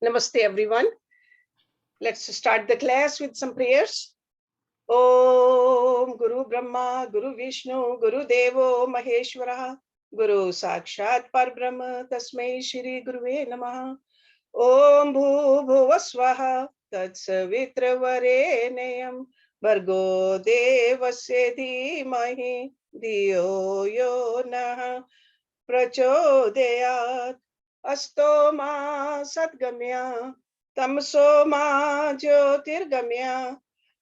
Namaste everyone. Let's start the class with some prayers. Om Guru Brahma, Guru Vishnu, Guru Devo Maheshwara, Guru Sakshat Parbrahma, Tasmai Shri Guruve Namaha. Om Bhu Bhuvasvaha, Tatsavitra Varenayam, Bhargo Devasya Dhimahi, Dhiyo Yo Nah Prachodayat. Asto ma Sadgamya, Tamso ma Jyotirgamya,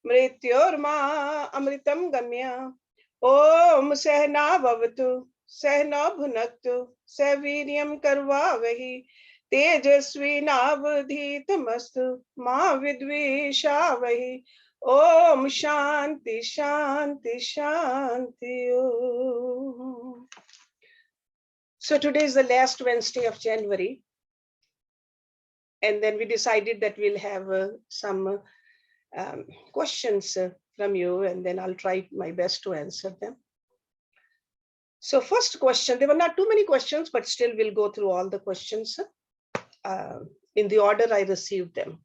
Mrityorma Amritam Gamya. Om Sehna Bhavatu, Sehna Bhunaktu, Seviryam Karvavahi, Tejasvi Navadhitamastu, Ma Vidvishavahi. Om Shanti Shanti Shanti Om. So today is the last Wednesday of January. And then we decided that we'll have some questions from you, and then I'll try my best to answer them. So first question, there were not too many questions, but still we'll go through all the questions in the order I received them.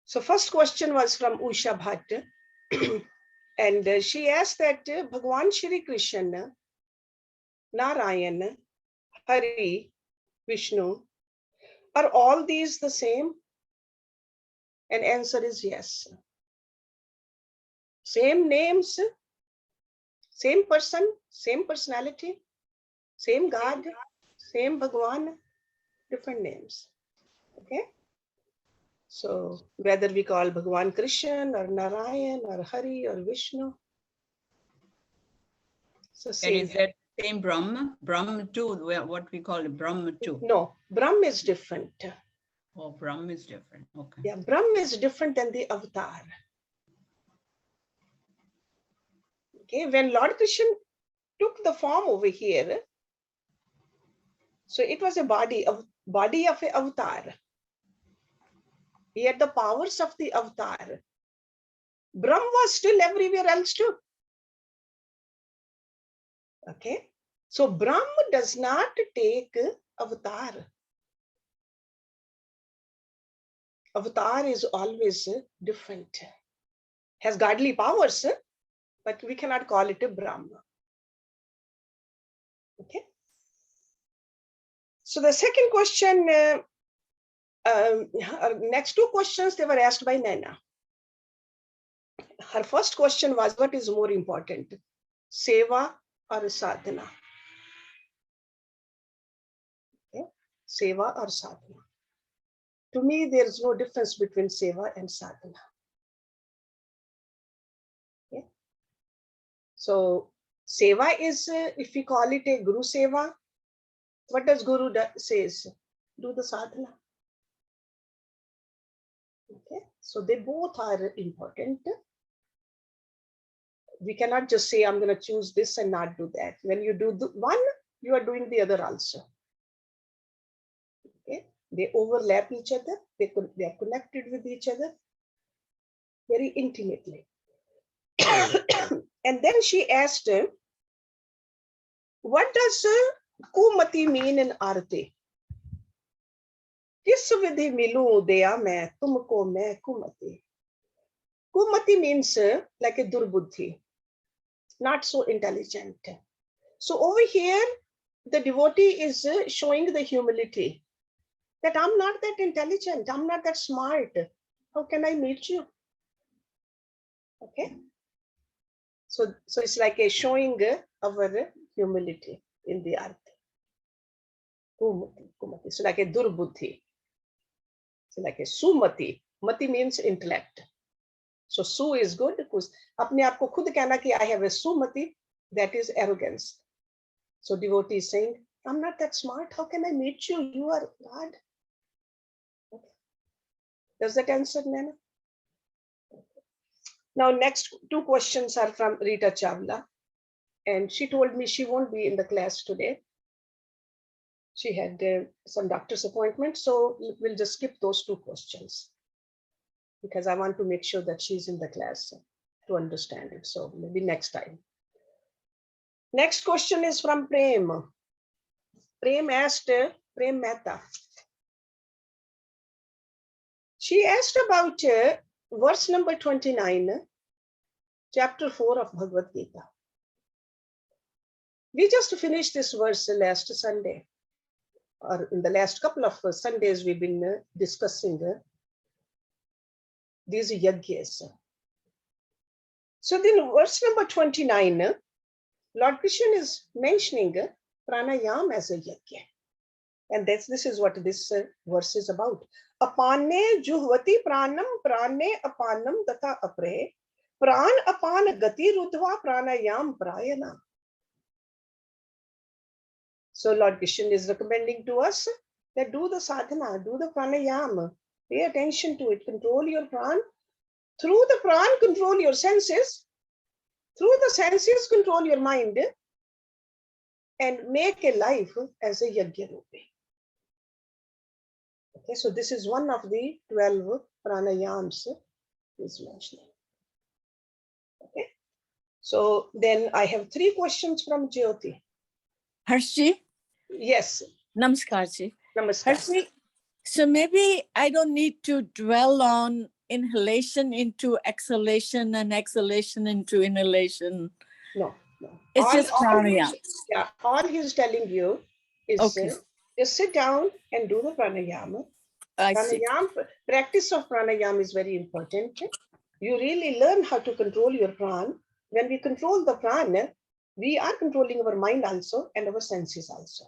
So first question was from Usha Bhatt. And she asked that Bhagwan Shri Krishna, Narayan, Hari, Vishnu, are all these the same? And answer is yes. Same names, same person, same personality, same God, same Bhagwan, different names. Okay. So whether we call Bhagwan Krishna or Narayan or Hari or Vishnu. So and is that same Brahma? Brahma too, what we call it, Brahma too? No, Brahma is different. Oh, Brahma is different. Okay. Yeah, Brahma is different than the avatar. Okay, when Lord Krishna took the form over here, so it was a body of an avatar. He had the powers of the avatar. Brahma was still everywhere else too. Okay, so Brahma does not take avatar. Avatar is always different, has godly powers, but we cannot call it a Brahma. Okay. So the second question, next two questions, they were asked by Naina. Her first question was, what is more important, Seva or Sadhana? Okay. Seva or Sadhana? To me, there is no difference between Seva and Sadhana. Okay. So Seva is, if we call it a Guru Seva, what does Guru says? Do the sadhana. Okay, so they both are important. We cannot just say, I'm going to choose this and not do that. When you do the one, you are doing the other also. Okay, they overlap each other. They are connected with each other very intimately. And then she asked, what does Kumati mean in Arati? Kis vidhi milu deya main tumko main Kumati. Kumati means like a durbuddhi, not so intelligent. So over here, the devotee is showing the humility that I'm not that intelligent, I'm not that smart. How can I meet you? Okay. So it's like a showing our humility in the arti. Kumati. So like a durbuddhi. So like a sumati. Mati means intellect. So su is good because apne aap ko khud kehna ki I have a sumati, that is arrogance. So devotee is saying, I'm not that smart. How can I meet you? You are God. Okay. Does that answer, Nana? Okay. Now next two questions are from Rita Chawla, and she told me she won't be in the class today. She had some doctor's appointment, so we'll just skip those two questions because I want to make sure that she's in the class to understand it. So maybe next time. Next question is from Prem. Prem asked, Prem Mehta. She asked about verse number 29, chapter 4 of Bhagavad-Gita. We just finished this verse last Sunday, or in the last couple of Sundays, we've been discussing these yajnas. So then verse number 29, Lord Krishna is mentioning pranayam as a yajna. And this is what this verse is about. Apane juhvati pranam prane apanam tatha apre pran apan gati rudva pranayam prayana. So Lord Krishna is recommending to us that do the sadhana, do the pranayam, pay attention to it, control your pran. Through the pran, control your senses. Through the senses, control your mind, and make a life as a yajna rupi. Okay, so this is one of the 12 pranayams is mentioning. Okay, so then I have 3 questions from Jyoti. Hersh, Yes. Namaskar ji. Namaskar. Hersh, so maybe I don't need to dwell on inhalation into exhalation and exhalation into inhalation. No. It's just pranayama. Yeah, all he's telling you is just sit down and do the pranayama. Practice of pranayama is very important. You really learn how to control your pran. When we control the pran, we are controlling our mind also and our senses also.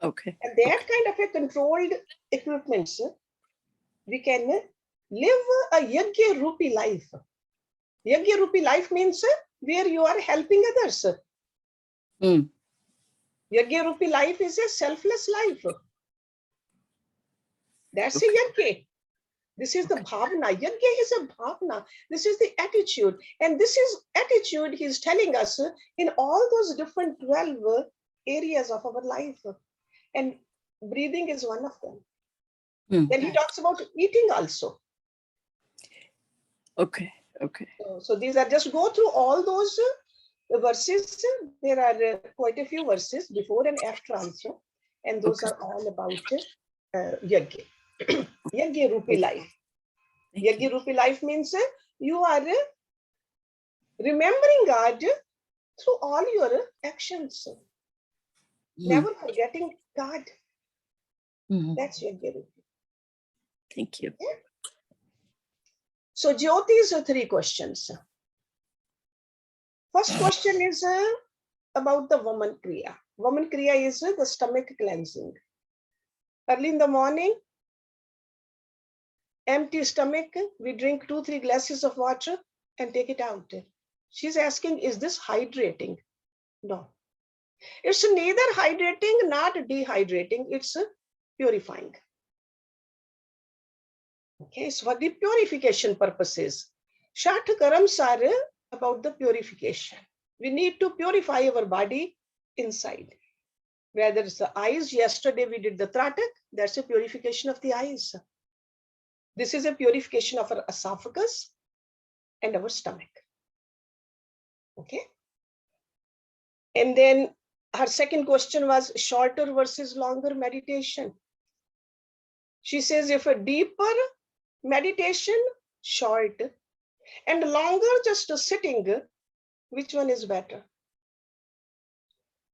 Okay. And that kind of a controlled equipments, we can live a yajna rupi life. Yajna rupi life means where you are helping others. Yajna rupi life is a selfless life. That's a yajna. This is the bhavana. Yajna is a bhavana. This is the attitude. And this is attitude he's telling us in all those different 12 areas of our life. And breathing is one of them. Then he talks about eating also. Okay. So these are just go through all those verses. There are quite a few verses before and after also. And those are all about yajna. Yajna rupi life. Yajna rupi life means you are remembering God through all your actions. Never forgetting God. That's yajna rupi. Thank you. Okay? So Jyoti's 3 questions. First question is about the Vaman Kriya. Vaman Kriya is the stomach cleansing. Early in the morning, empty stomach, we drink 2-3 glasses of water and take it out. She's asking, is this hydrating? No. It's neither hydrating, not dehydrating. It's purifying. Okay, so for the purification purposes, Shat Karams are about the purification. We need to purify our body inside. Whether it's the eyes, yesterday we did the Tratak, that's a purification of the eyes. This is a purification of our esophagus and our stomach. Okay. And then her second question was shorter versus longer meditation. She says if a deeper meditation, short, and longer just sitting, which one is better?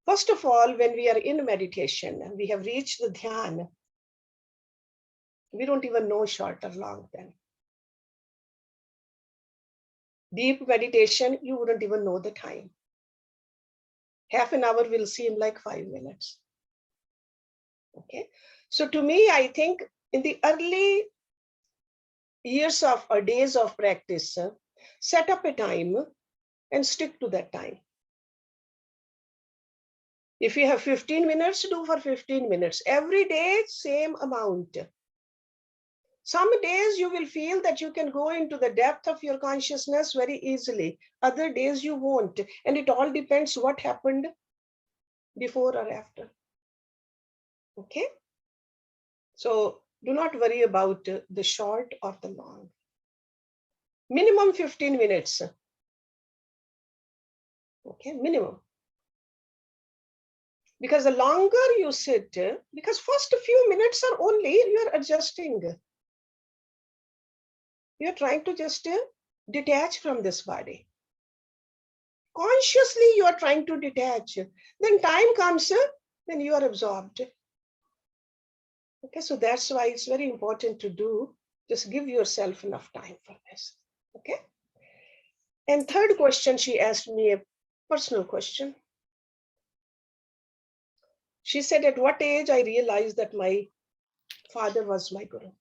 First of all, when we are in meditation, we have reached the dhyan, we don't even know short or long then. Deep meditation, you wouldn't even know the time. Half an hour will seem like 5 minutes. Okay. So to me, I think in the early years of or days of practice, set up a time and stick to that time. If you have 15 minutes, do for 15 minutes. Every day, same amount. Some days you will feel that you can go into the depth of your consciousness very easily. Other days you won't. And it all depends what happened before or after. Okay? So do not worry about the short or the long. Minimum 15 minutes. Okay, minimum. Because the longer you sit, because first few minutes are only you're adjusting. You're trying to just detach from this body. Consciously, you are trying to detach. Then time comes, then you are absorbed. Okay, so that's why it's very important to do. Just give yourself enough time for this. Okay. And third question, she asked me a personal question. She said, at what age I realized that my father was my guru?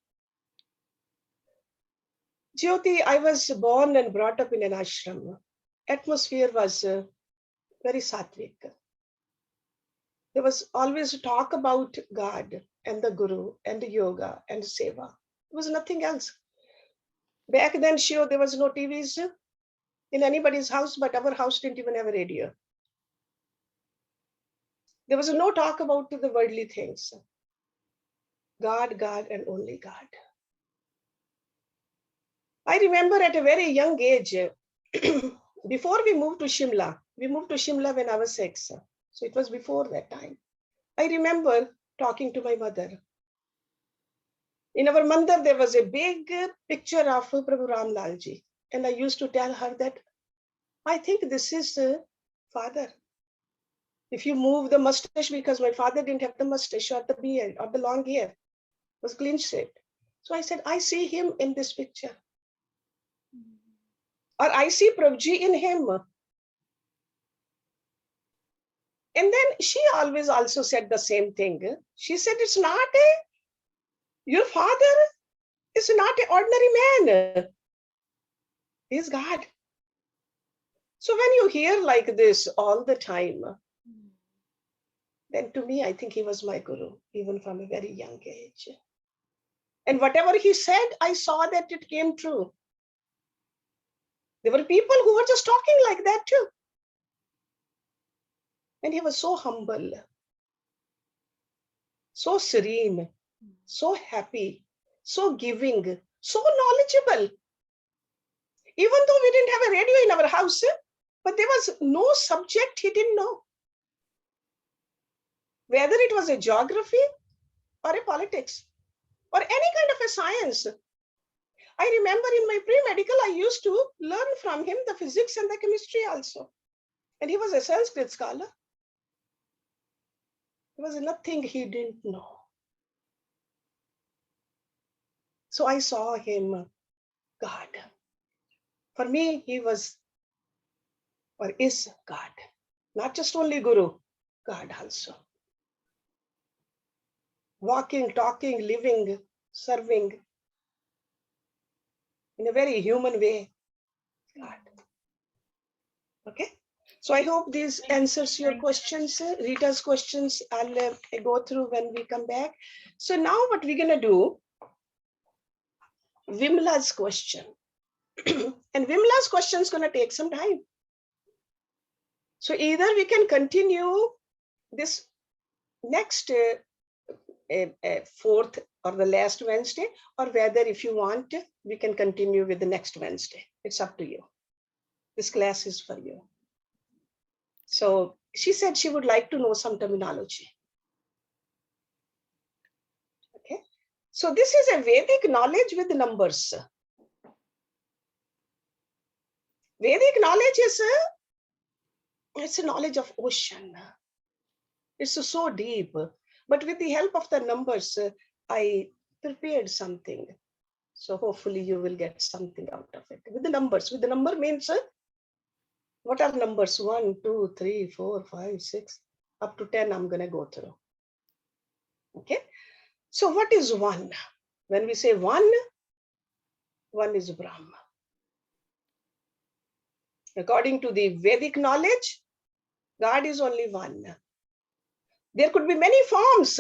Jyoti, I was born and brought up in an ashram. Atmosphere was very sattvic. There was always talk about God and the guru and the yoga and seva. There was nothing else. Back then, sure, there was no TVs in anybody's house, but our house didn't even have a radio. There was no talk about the worldly things. God, God, and only God. I remember at a very young age, before we moved to Shimla when I was 6. So it was before that time. I remember talking to my mother. In our mandir, there was a big picture of Prabhu Ram Lal Ji. And I used to tell her that, I think this is father. If you move the mustache, because my father didn't have the mustache or the beard or the long hair, it was clean shaved. So I said, I see him in this picture. Or I see Prabhuji in him. And then she always also said the same thing. She said, it's not your father is not an ordinary man. He's God. So when you hear like this all the time, then to me, I think he was my guru, even from a very young age. And whatever he said, I saw that it came true. There were people who were just talking like that too. And he was so humble, so serene, so happy, so giving, so knowledgeable. Even though we didn't have a radio in our house, but there was no subject he didn't know. Whether it was a geography or a politics or any kind of a science. I remember in my pre-medical, I used to learn from him the physics and the chemistry also. And he was a Sanskrit scholar. There was nothing he didn't know. So I saw him, God. For me, he was or is God. Not just only Guru, God also. Walking, talking, living, serving in a very human way. God. Okay. So I hope this answers your questions. Rita's questions I'll go through when we come back. So now what we're going to do, Vimla's question. And Vimla's question is going to take some time. So either we can continue this next fourth or the last Wednesday, or whether if you want, we can continue with the next Wednesday. It's up to you. This class is for you. So she said she would like to know some terminology. Okay. So this is a Vedic knowledge with numbers. Vedic knowledge is it's a knowledge of ocean. It's so deep. But with the help of the numbers, I prepared something. So hopefully you will get something out of it. With the numbers, with the number means, what are numbers? 1, 2, 3, 4, 5, 6, up to 10, I'm going to go through. Okay. So what is one? When we say one is Brahma. According to the Vedic knowledge, God is only one. There could be many forms,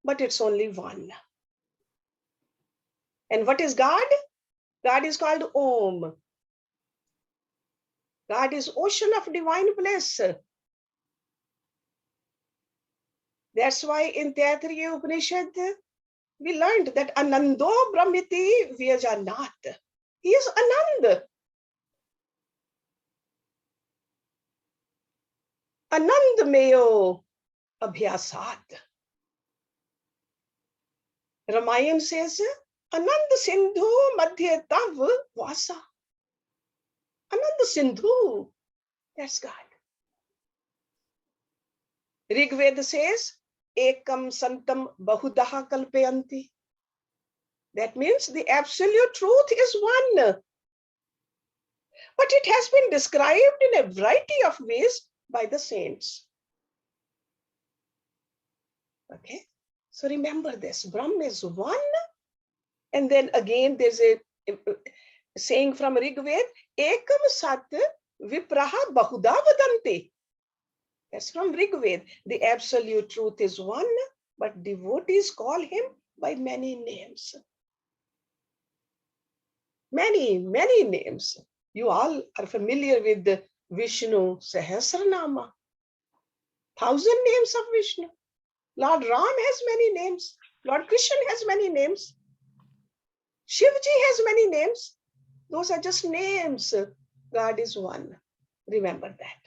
but it's only one. And what is God? God is called Om. God is ocean of divine bliss. That's why in Taittiriya Upanishad, we learned that Anando Brahmiti Vyajanat. He is Anand. Anandmayo Abhyasat. Ramayana says, Anand Sindhu Madhya Tav Vasa. Anand Sindhu, that's God. Rig Veda says, Ekam Santam Bahudaha Kalpayanti. That means the absolute truth is one. But it has been described in a variety of ways by the saints. Okay, so remember this, Brahm is one. And then again, there's a saying from Rig Veda, Ekam Sat Vipraha Bahuda Vadanti. That's from Rig Veda. The absolute truth is one, but devotees call him by many names. Many names. You all are familiar with the Vishnu Sahasranama. 1,000 names of Vishnu. Lord Ram has many names. Lord Krishna has many names. Shivji has many names. Those are just names. God is one. Remember that.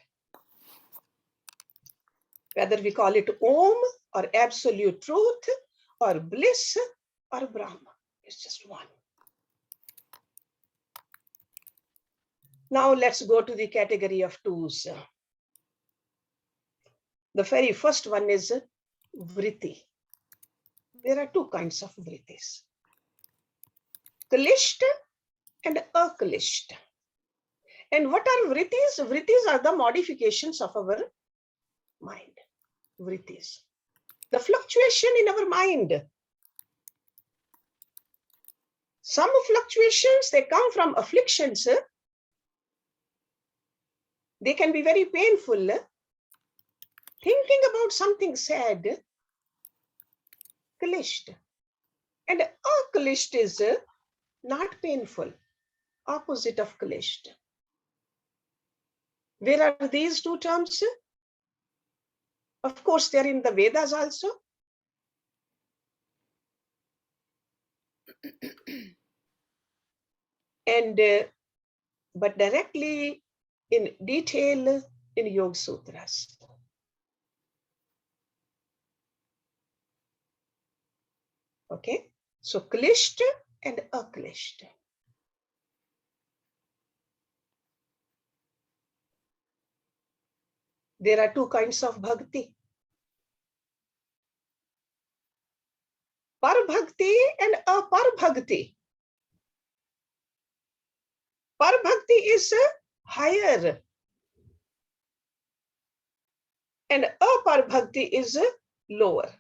Whether we call it Om or absolute truth or bliss or Brahma, it's just one. Now let's go to the category of twos. The very first one is vritti. There are two kinds of vrittis. Kalishta and akalishta. And what are vrittis? Vrittis are the modifications of our mind. Vrittis. The fluctuation in our mind. Some fluctuations, they come from afflictions. They can be very painful. Thinking about something sad, kalishta. And akalishta is not painful, opposite of kalishta. Where are these two terms? Of course, they are in the Vedas also. And but directly in detail in Yoga Sutras. Okay, so klishta and aklishta. There are two kinds of bhakti. Par bhakti and apar bhakti. Par bhakti is higher. And apar bhakti is lower.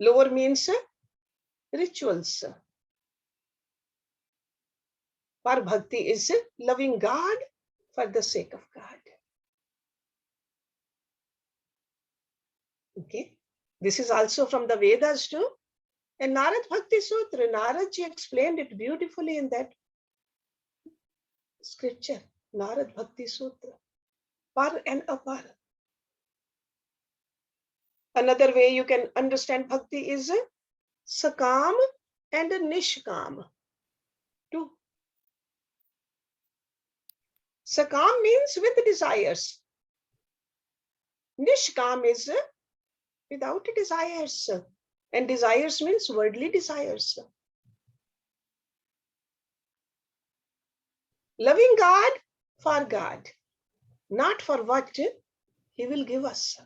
Lower means rituals. Par bhakti is loving God for the sake of God. Okay, this is also from the Vedas too. And Narad Bhakti Sutra, Naradji explained it beautifully in that scripture, Narad Bhakti Sutra. Par and apar. Another way you can understand bhakti is sakam and nishkam. Two. Sakam means with desires. Nishkam is without desires. And desires means worldly desires. Loving God for God, not for what He will give us.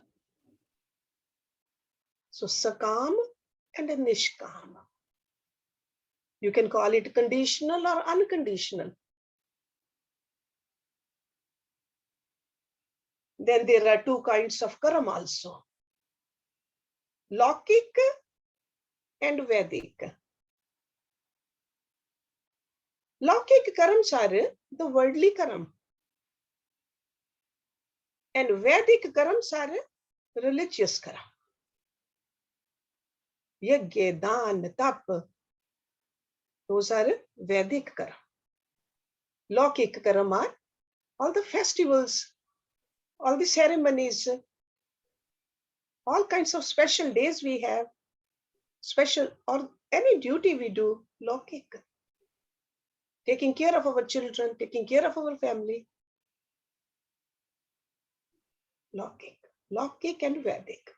So sakam and nishkam. You can call it conditional or unconditional. Then there are two kinds of karam also. Lokik and Vedic. Lokik karams are the worldly karam. And Vedic karams are religious karam. Yajna, dan, tap. Those are Vedic karam. Lokik karam are all the festivals, all the ceremonies, all kinds of special days we have, special or any duty we do, lokik. Taking care of our children, taking care of our family. Lokik and Vedic.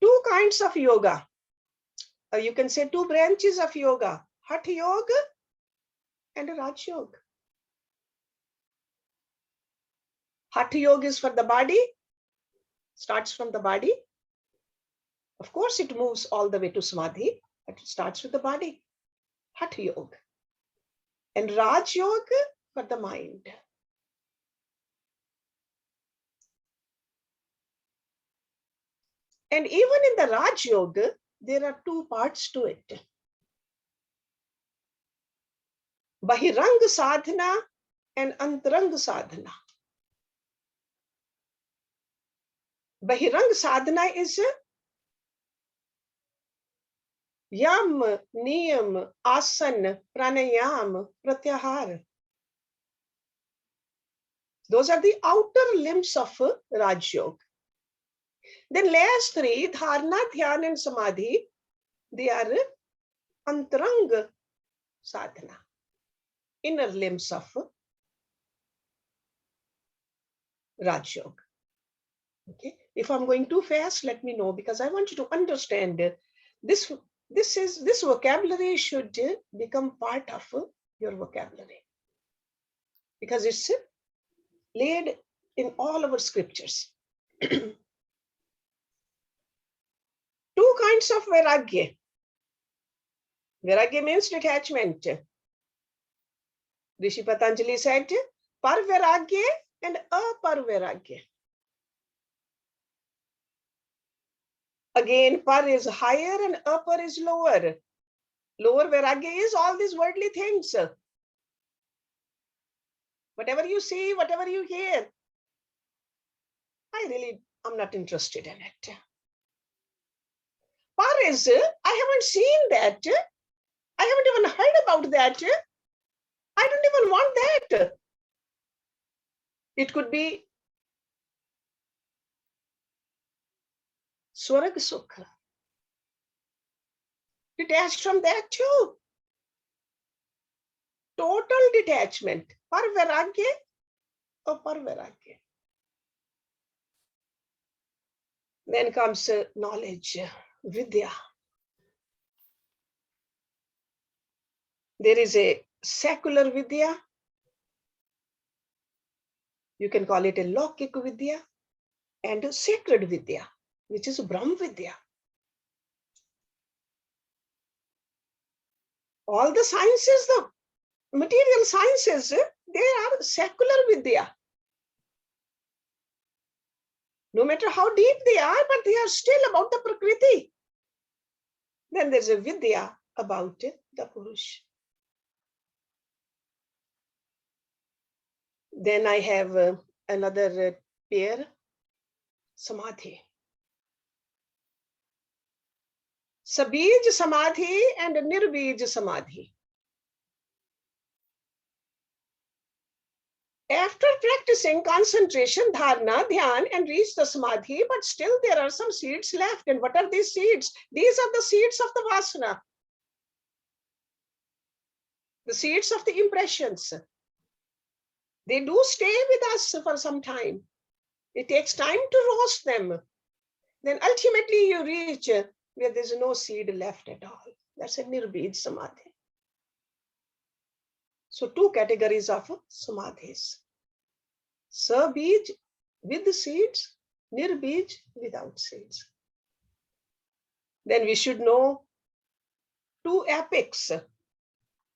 two kinds of yoga. You can say two branches of yoga, Hatha Yoga and Raj Yoga. Hatha Yoga is for the body, starts from the body. Of course, it moves all the way to Samadhi, but it starts with the body. Hatha Yoga. And Raj Yoga for the mind. And even in the Raj Yoga, there are two parts to it. Bahirang Sadhana and Antarang Sadhana. Bahirang Sadhana is Yam, Niyam, Asan, Pranayam, Pratyahar. Those are the outer limbs of Raj Yoga. Then last three, Dharana, Dhyan and Samadhi, they are Antarang Sadhana, inner limbs of Raj Yoga. Okay. If I'm going too fast, let me know, because I want you to understand this vocabulary should become part of your vocabulary, because it's laid in all our scriptures. Two kinds of vairagya. Vairagya means detachment. Rishi Patanjali said, par vairagya and apar vairagya. Again, par is higher and upper is lower. Lower vairagya is all these worldly things. Whatever you see, whatever you hear, I'm not interested in it. Par is, I haven't seen that. I haven't even heard about that. I don't even want that. It could be Swarag Sukha. Detached from that too. Total detachment. Par vairagya or par vairagya. Then comes knowledge, vidya. There is a secular vidya. You can call it a Lokik vidya, and a sacred vidya, which is Brahm vidya. All the sciences, the material sciences, they are secular vidya. No matter how deep they are, but they are still about the Prakriti. Then there's a vidya about the Purush. Then I have another pair, Samadhi. Sabij Samadhi and Nirbij Samadhi. After practicing concentration, dharana, dhyan, and reach the samadhi, but still there are some seeds left. And what are these seeds? These are the seeds of the vasana. The seeds of the impressions. They do stay with us for some time. It takes time to roast them. Then ultimately you reach where there's no seed left at all. That's a nirbij samadhi. So two categories of samadhis. Sabij with the seeds, nirbij without seeds. Then we should know two epics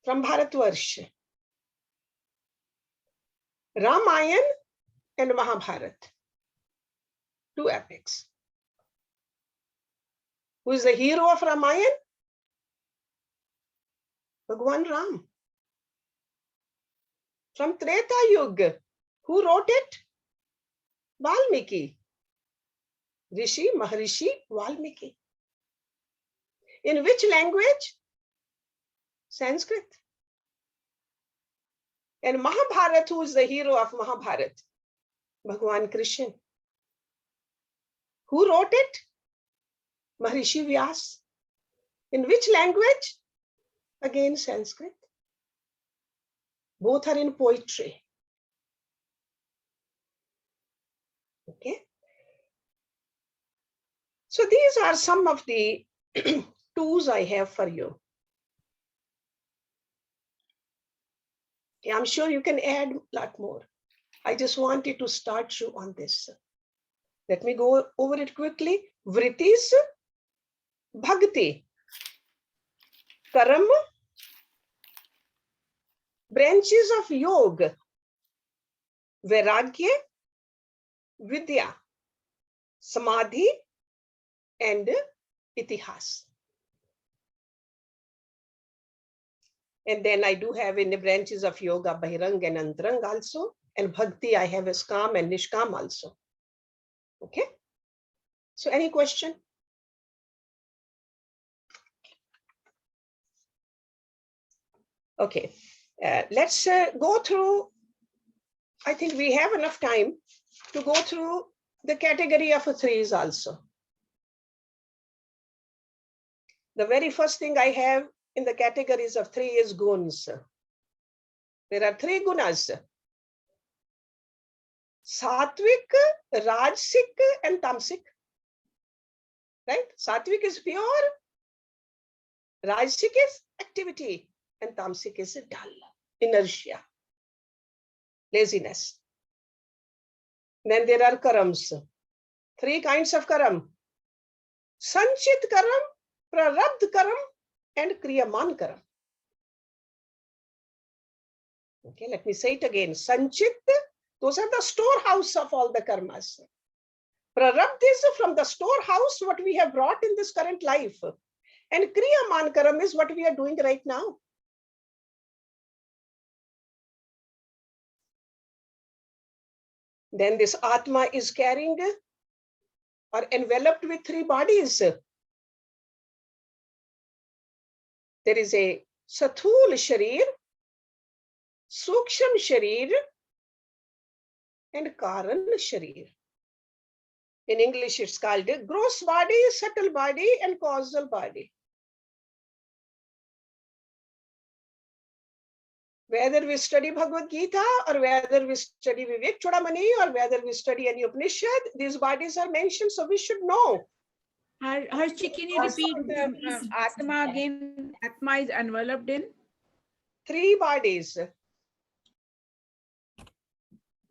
from Bharatvarsh. Ramayana and Mahabharata. Two epics. Who is the hero of Ramayana? Bhagwan Ram. From Treta Yuga. Who wrote it? Valmiki. Rishi, Maharishi, Valmiki. In which language? Sanskrit. And Mahabharata, who is the hero of Mahabharata? Bhagwan Krishna. Who wrote it? Maharishi Vyas. In which language? Again, Sanskrit. Both are in poetry. Okay. So these are some of the tools I have for you. Okay, I'm sure you can add a lot more. I just wanted to start you on this. Let me go over it quickly. Vrittis, bhakti, karam, branches of yoga, vairagya, vidya, samadhi, and itihas. And then I do have in the branches of yoga, bahirang and antarang also. And bhakti, I have as kam and nishkam also. Okay. So any question? Okay. Let's go through. I think we have enough time to go through the category of threes also. The very first thing I have in the categories of three is guns. There are three gunas: sattvic, rajasic, and tamasic. Right? Sattvic is pure, rajasic is activity, and tamasic is dull, inertia, laziness. Then there are karams. Three kinds of karam: sanchit karam, prarabdh karam, and kriyaman karam. Okay, let me say it again. Sanchit, those are the storehouse of all the karmas. Prarabdh is from the storehouse what we have brought in this current life. And kriyaman karam is what we are doing right now. Then this Atma is carrying or enveloped with three bodies. There is a Sathul Sharir, Suksham Sharir, and Karan Sharir. In English, it's called gross body, subtle body, and causal body. Whether we study Bhagavad-Gita or whether we study Vivek Chodamani or whether we study any Upanishad, these bodies are mentioned, so we should know. Hersh, can you repeat the Atma again? Atma is enveloped in? Three bodies: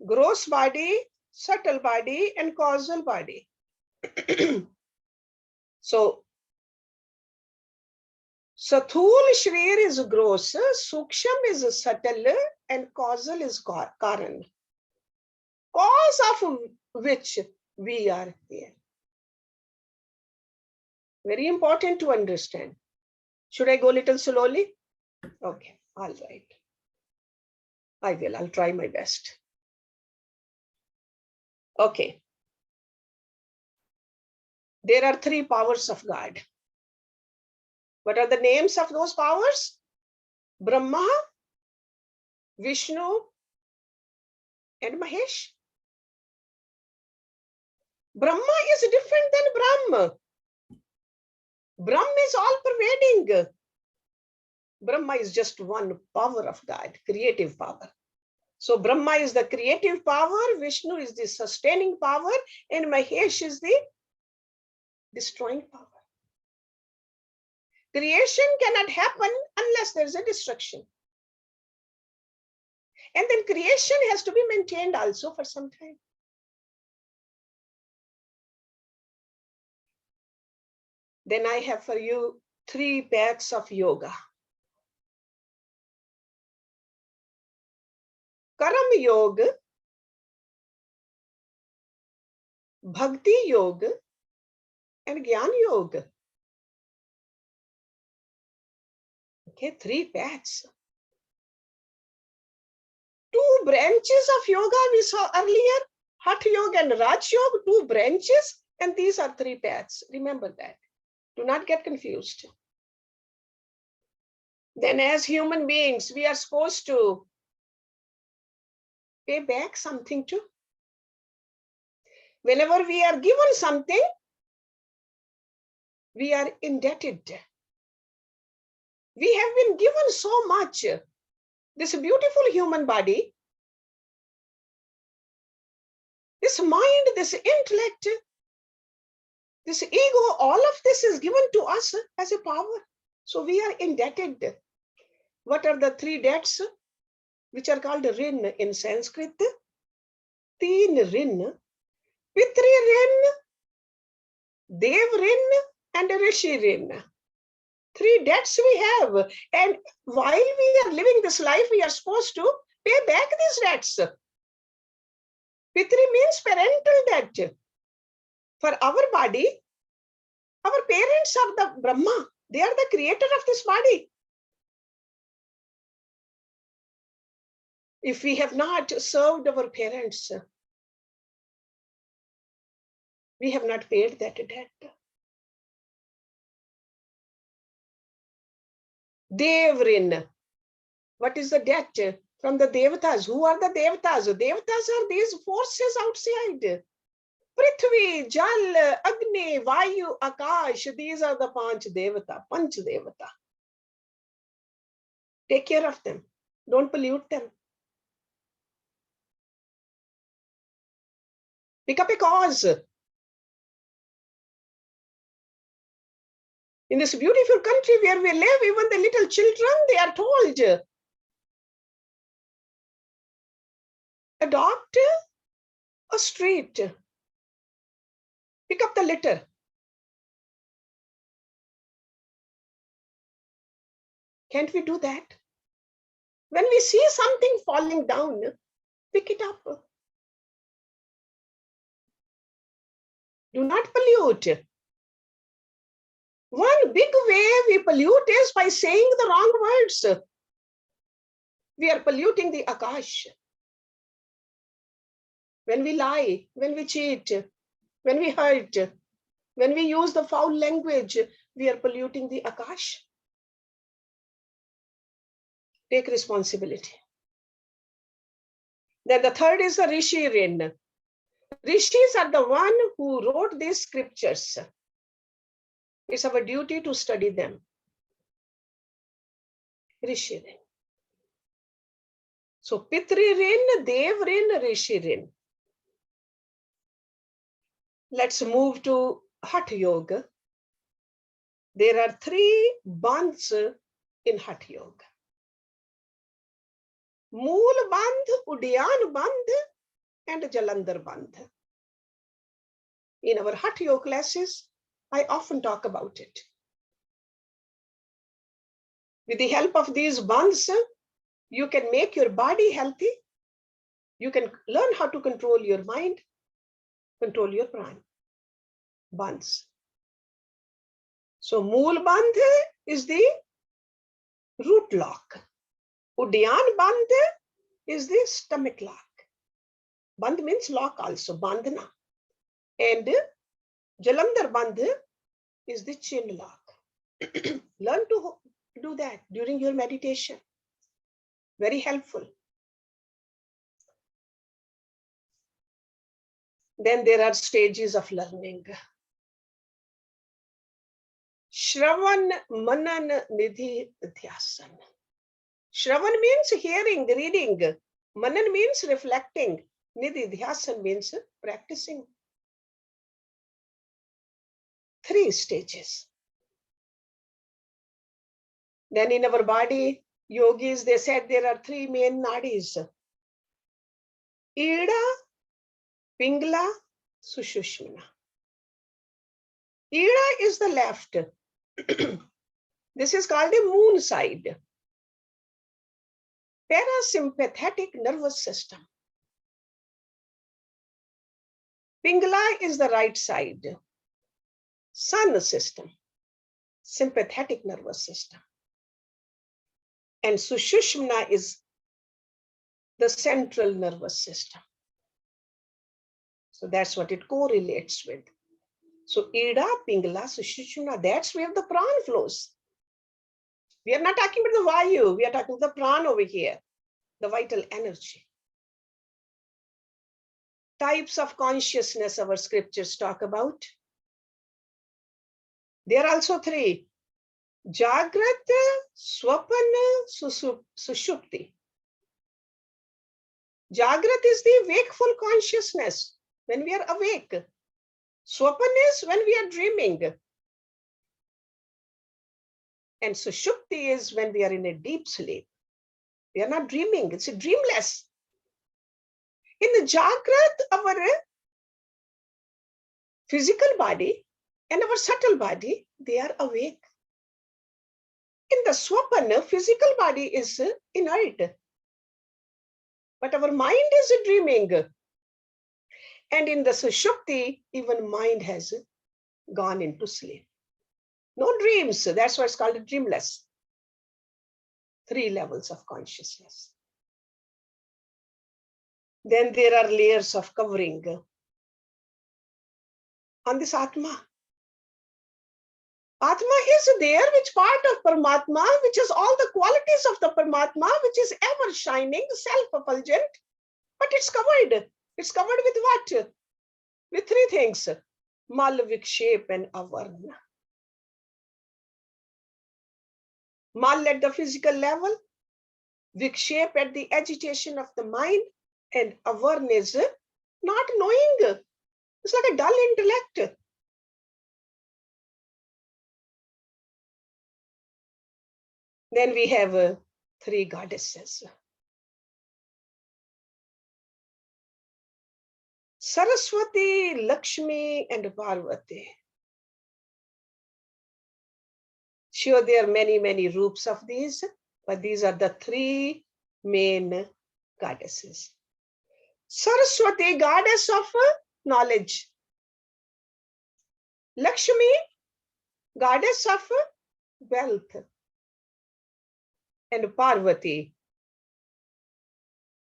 gross body, subtle body, and causal body. So, Sathul Shrir is gross, Suksham is subtle, and causal is Karan. Cause of which we are here. Very important to understand. Should I go a little slowly? Okay, all right. I will, I'll try my best. Okay. There are three powers of God. What are the names of those powers? Brahma, Vishnu, and Mahesh. Brahma is different than Brahma. Brahma is all pervading. Brahma is just one power of God, creative power. So Brahma is the creative power, Vishnu is the sustaining power, and Mahesh is the destroying power. Creation cannot happen unless there is a destruction. And then creation has to be maintained also for some time. Then I have for you three paths of yoga. Karam Yoga, Bhakti Yoga, and Gyan Yoga. Okay, three paths. Two branches of yoga we saw earlier, Hatha Yoga and Raj Yoga, two branches, and these are three paths. Remember that. Do not get confused. Then as human beings, we are supposed to pay back something too. Whenever we are given something, we are indebted. We have been given so much. This beautiful human body, this mind, this intellect, This ego, all of this is given to us as a power. So we are indebted. What are the three debts which are called rin in Sanskrit? Teen rin, Pitri rin, Dev rin, and Rishi rin. Three debts we have. And while we are living this life, we are supposed to pay back these debts. Pitri means parental debt. For our body, our parents are the Brahma. They are the creator of this body. If we have not served our parents, we have not paid that debt. Devrin. What is the debt from the Devatas? Who are the Devatas? Devatas are these forces outside. Prithvi, Jal, Agni, Vayu, Akash. These are the Panch Devata. Take care of them. Don't pollute them. Pick up a cause. In this beautiful country where we live, even the little children, they are told, adopt a street. Pick up the litter. Can't we do that? When we see something falling down, pick it up. Do not pollute. One big way we pollute is by saying the wrong words. We are polluting the Akash. When we lie, when we cheat, when we hurt, when we use the foul language, we are polluting the Akash. Take responsibility. Then the third is the Rishi Rin. Rishis are the one who wrote these scriptures. It's our duty to study them. Rishi Rin. So Pitri Rin, Dev Rin, Rishi Rin. Let's move to Hatha Yoga. There are three bandhs in Hatha Yoga. Mool bandh, Udyan bandh, and Jalandhar bandh. In our Hatha Yoga classes, I often talk about it. With the help of these bandhs, you can make your body healthy. You can learn how to control your mind, control your prana. Bandhs. So Mool bandh is the root lock. Udyan bandh is the stomach lock. Bandh means lock also, bandhana. And Jalandhar bandh is the chin lock. Learn to do that during your meditation. Very helpful. Then there are stages of learning. Shravan, Manan, Nidhi, Dhyasan. Shravan means hearing, reading. Manan means reflecting. Nidhi, Dhyasan means practicing. 3 stages. Then in our body, yogis, they said there are 3 main nadis. Ida, Pingla, Sushushmana. Ida is the left. This is called the moon side. Parasympathetic nervous system. Pingla is the right side. Sun system. Sympathetic nervous system. And Sushushmana is the central nervous system. So that's what it correlates with. So Ida, Pingala, Sushushmana, that's where the prana flows. We are not talking about the Vayu, we are talking about the prana over here, the vital energy. Types of consciousness our scriptures talk about. There are also 3. Jagrat, Swapana, Sushupti. Jagrat is the wakeful consciousness, when we are awake. Swapan is when we are dreaming. And Sushupti is when we are in a deep sleep. We are not dreaming, it's a dreamless. In the Jagrat, our physical body and our subtle body, they are awake. In the Swapana, physical body is inert, but our mind is dreaming. And in the Sushupti, even mind has gone into sleep. No dreams, that's why it's called a dreamless. 3 levels of consciousness. Then there are layers of covering on this Atma. Atma is there, which part of Paramatma, which is all the qualities of the Paramatma, which is ever shining, self-effulgent, but it's covered. It's covered with what? With 3 things: Mal, Vikshep, and Avarna. Mal at the physical level, Vikshep at the agitation of the mind, and Avarna is not knowing. It's like a dull intellect. Then we have 3 goddesses. Saraswati, Lakshmi, and Parvati. Sure, there are many, many roops of these, but these are the 3 main goddesses. Saraswati, goddess of knowledge. Lakshmi, goddess of wealth. And Parvati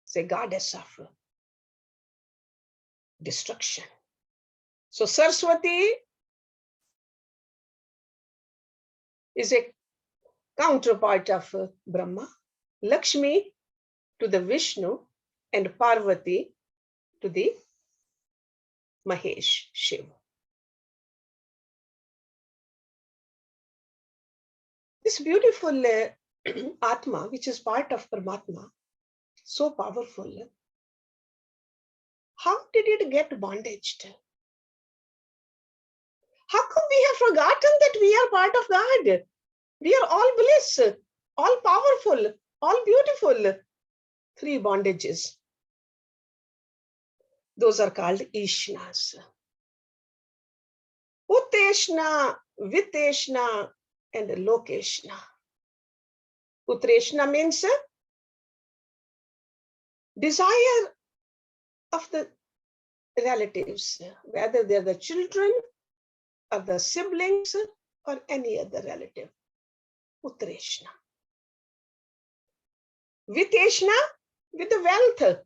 is a goddess of destruction. So Saraswati is a counterpart of Brahma, Lakshmi to the Vishnu, and Parvati to the Mahesh, Shiva. This beautiful Atma, which is part of Paramatma, so powerful. How did it get bondaged? How come we have forgotten that we are part of God? We are all bliss, all powerful, all beautiful. 3 bondages. Those are called Ishnas. Utteshna, Viteshna, and Lokeshna. Utreshna means desire of the relatives, whether they're the children or the siblings or any other relative. Utreshna. Viteshna, with the wealth.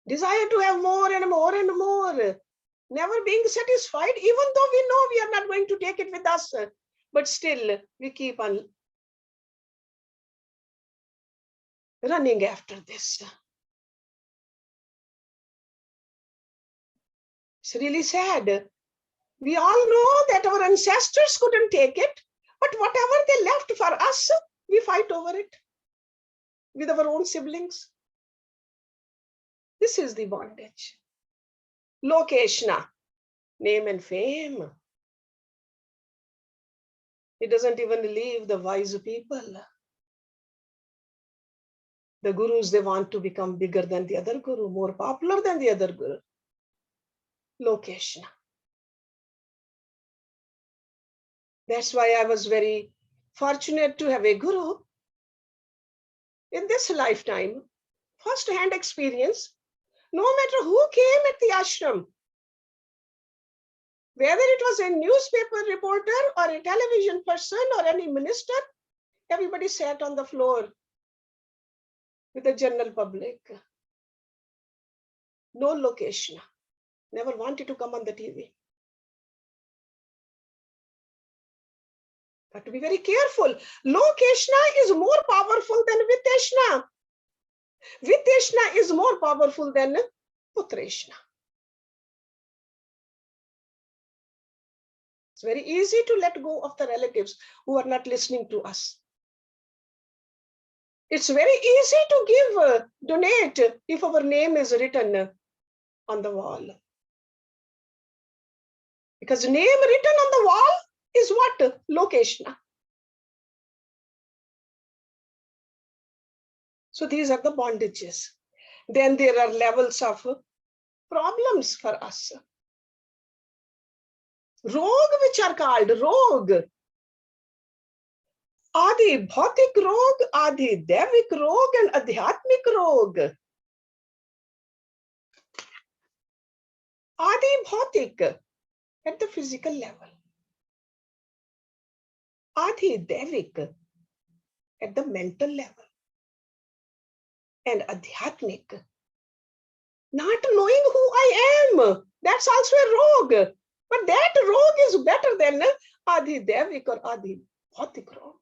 Desire to have more and more and more. Never being satisfied, even though we know we are not going to take it with us. But still, we keep on running after this. It's really sad. We all know that our ancestors couldn't take it, but whatever they left for us, we fight over it with our own siblings. This is the bondage. Lokeshna, name and fame. It doesn't even leave the wise people. The gurus, they want to become bigger than the other guru, more popular than the other guru. Lokeshna. That's why I was very fortunate to have a guru in this lifetime, first-hand experience. No matter who came at the ashram, whether it was a newspaper reporter or a television person or any minister, everybody sat on the floor with the general public. No Lokeshna. Never wanted to come on the TV. Got to be very careful. Lokeshna is more powerful than Viteshna. Viteshna is more powerful than Putreshna. It's very easy to let go of the relatives who are not listening to us. It's very easy to give, donate if our name is written on the wall. Because name written on the wall is what? Lokeshna. So these are the bondages. Then there are levels of problems for us. Rog, which are called rog. Adi bhautik rog, adi devik rog, and adhyatmik rog. Adi bhautik at the physical level. Adi devik at the mental level. And adhyatmik, not knowing who I am. That's also a rog. But that rog is better than adi devik or adi bhautik rog.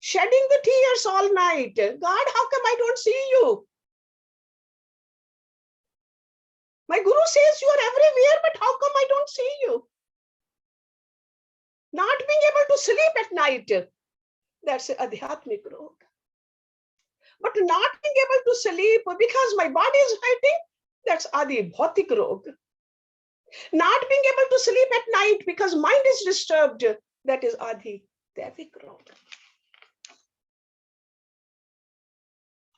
Shedding the tears all night. God, how come I don't see you? My guru says you are everywhere, but how come I don't see you? Not being able to sleep at night. That's adhyatmik rog. But not being able to sleep because my body is hurting, that's adi bhautik rog. Not being able to sleep at night because mind is disturbed, that is adi devik rog.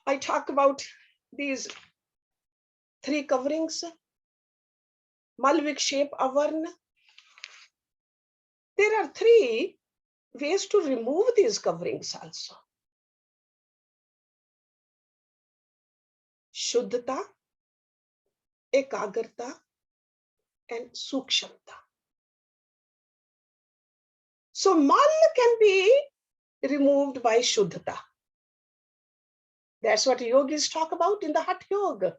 I talk about these three coverings. Malvik shape avarna. There are three ways to remove these coverings also. Shuddhata, ekagrata, and sukshamta. So mal can be removed by shuddhata. That's what yogis talk about in the Hatha Yoga,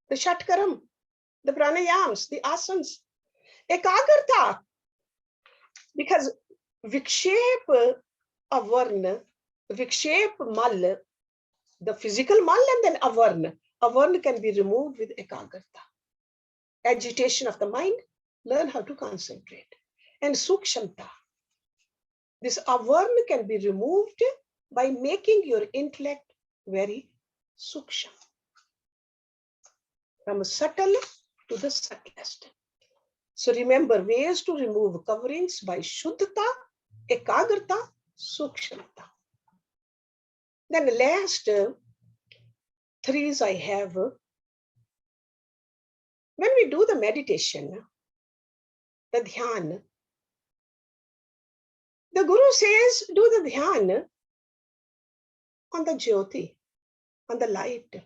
the Shatkaram, the pranayams, the asanas. Ekagrata, because vikshep avarna, vikshep mal, the physical mal, and then avarna. Avarna can be removed with ekagrata. Agitation of the mind, learn how to concentrate. And sukshamta, this avarna can be removed by making your intellect very suksham. From subtle to the subtlest. So remember, ways to remove coverings by shuddhata, ekagrata, sukshamta. Then the last threes I have. When we do the meditation, the dhyan, the Guru says, do the dhyan on the jyoti, on the light.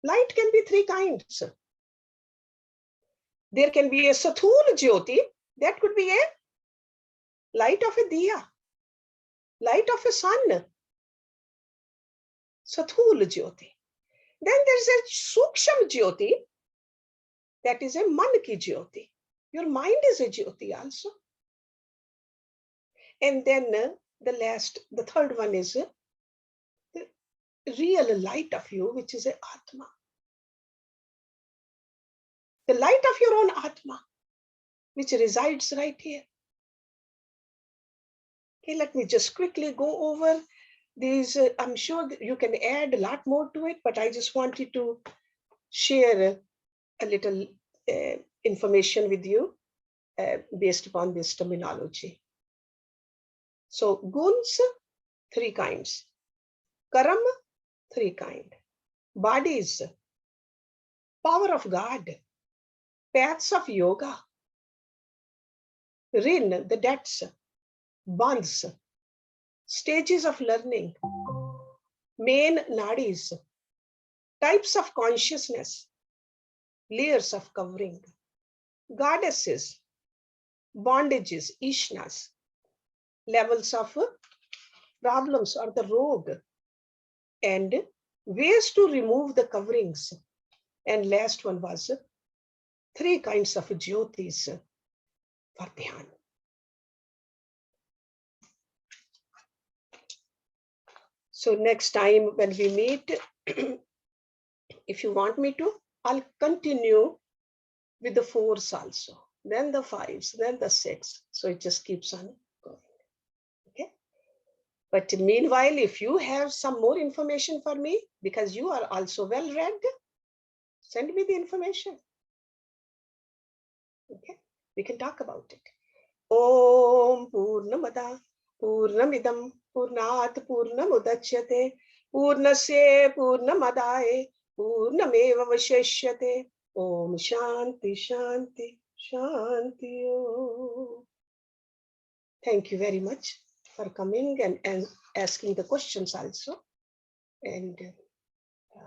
Light can be three kinds. There can be a sathul jyoti, that could be a light of a diya, light of a sun. Sathul jyoti. Then there's a suksham jyoti, that is a man ki jyoti. Your mind is a jyoti also. And then the third one is the real light of you, which is a atma. The light of your own atma, which resides right here. Okay, let me just quickly go over these. I'm sure that you can add a lot more to it, but I just wanted to share a little information with you based upon this terminology. So guns, three kinds. Karam, three kinds. Bodies, power of God, paths of yoga. Rin, the debts, bandhs, stages of learning. Main nadis, types of consciousness, layers of covering. Goddesses, bondages, ishnas, levels of problems or the rogue, and ways to remove the coverings. And last one was three kinds of jyotis for dhyan. So next time when we meet, if you want me to, I'll continue with the fours also, then the fives, then the six. So it just keeps on going. Okay. But meanwhile, if you have some more information for me, because you are also well read, send me the information. we can talk about it. Om Purnamada Purnamidam Purnat Purnamudachyate Purnasya Purnamadaye Purnameva Vashishyate. Om Shanti Shanti Shanti Om. Thank you very much for coming and asking the questions also. And